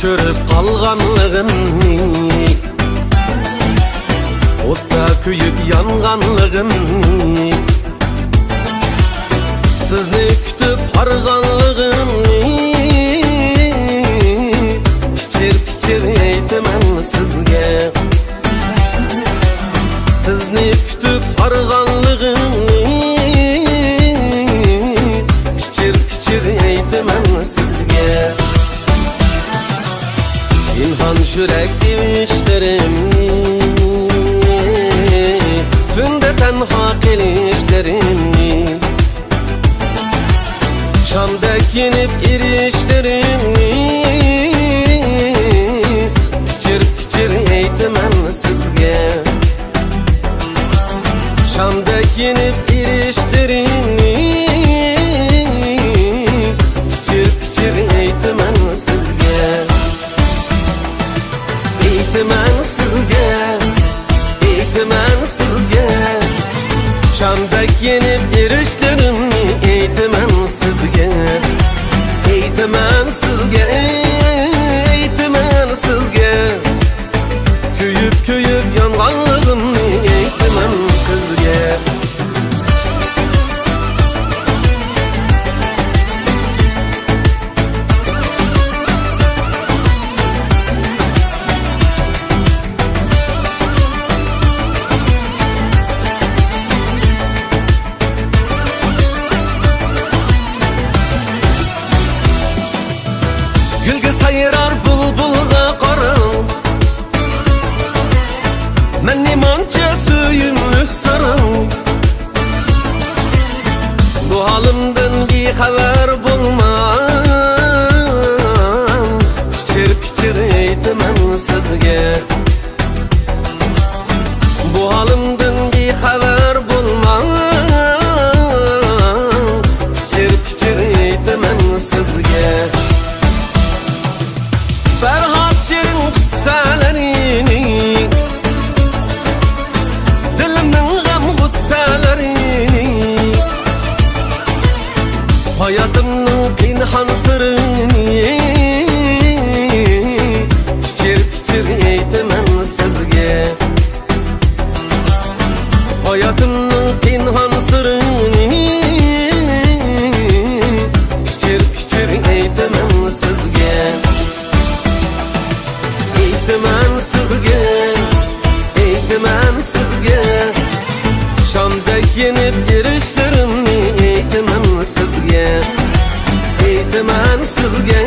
ko'rib qolganligimni, o'tda kuyib yonganligimni, sizni kutib harganligimni pichir aytaman sizga. Sizni kutib harganligimni pichir aytaman sizga. Pinhan yürek divişlerimni, tünde tenha gelişlerimni, Şam'dek yenip irişlerimni pichir aytaman sizga. Şam'dek yenip irişlerimni pichir aytaman sizga. Aytaman sizga, aytaman sizga, Şam'dek yenip irişlerimni aytaman sizga. Aytaman sizga, aytaman sizga, kuyib yonganligimni aytaman sizga. Gülge sayrar bulbulga qarang, men nemancha söyümlük sarang. Bu halimden bir haber bulmam, pichir aytaman sizga. Bu halimden bir haber bulmam, pichir aytaman sizga. Ferhat Şirin kıssalarini, dilimden gam gussalarini, hayatımның pinhan sırrını pichir aytaman sizga. Hayatımның pinhan sırrını pichir aytaman sizga. Aytaman sizga, aytaman sizga, Şam'dek yenip irişlerimni aytaman sizga. Aytaman sizga,